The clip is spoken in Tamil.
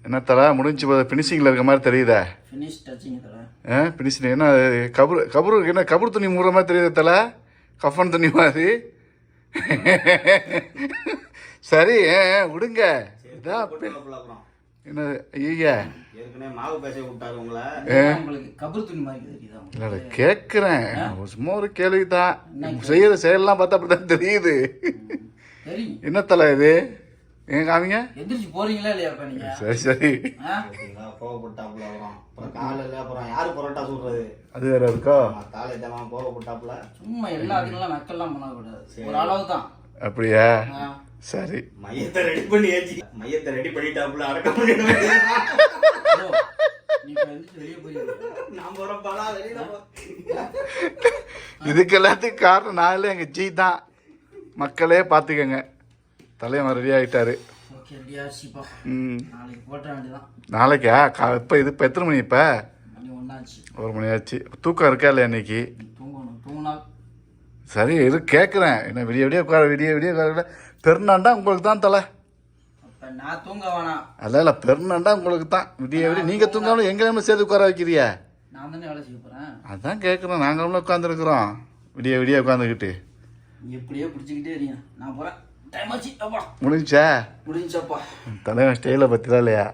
என்ன தலை முடிஞ்சு ஃபினிஷிங்கில் இருக்க மாதிரி தெரியுதா? ஃபினிஷ் டச்சிங் தலை. ஃபினிஷிங் என்ன கபரு என்ன கபூர் துணி மூடுற மாதிரி தெரியுது தலை, கஃபன் துணி மாதிரி. சரி விடுங்க. இதான் என்னது ஐயா இல்லை கேட்குறேன், சும்மா ஒரு கேள்வி தான். செய்கிற செயல்லாம் பார்த்தா அப்படி தான் தெரியுது. என்ன தலை இது எங்க காமிங்க? எந்திரிச்சு போறீங்களா இல்லையா? சரி சரி அது வேற இருக்கா? சும்மா எல்லாத்துக்கும் நக்கெல்லாம் பண்ணக்கூடாது, ஒரு அளவு தான். அப்படியா? சரி மையத்தை ரெடி பண்ணி மையத்தை ரெடி பண்ணிட்டாப்புல அடக்க இதுக்கு எல்லாத்துக்கும் காரணம் நான் இல்லை, எங்கள் ஜி தான். மக்களே பார்த்துக்கங்க, தலைவன் ரெடி ஆகிட்டாரு. நாளைக்கா? இப்போ இது இப்போ எத்தனை மணி? இப்போ 1 மணி ஆச்சு. தூக்கம் இருக்கா இல்லையா இன்னைக்கு? சரி இது கேட்குறேன், என்ன விடிய விடிய உட்கார பெருநாண்டா உங்களுக்கு தான் தலை. நான் தூங்க வேணாம். அல்ல பெருநாண்டா உங்களுக்கு தான். விடிய நீங்கள் தூங்காமல் எங்கேயுமே சேர்த்து உட்கார வைக்கிறியா? நான் தானே வேலை செய்ய போகிறேன். அதான் கேட்குறோம், நாங்களும் உட்காந்துருக்குறோம் விடிய உட்காந்துக்கிட்டு. எப்படியோ பிடிச்சிக்கிட்டே இருக்கீங்க, நான் போகிறேன். டைம் ஆச்சு. முடிஞ்சா? முடிஞ்சாப்பா. தலைவன் ஸ்டைலை பற்றிலாம் இல்லையா?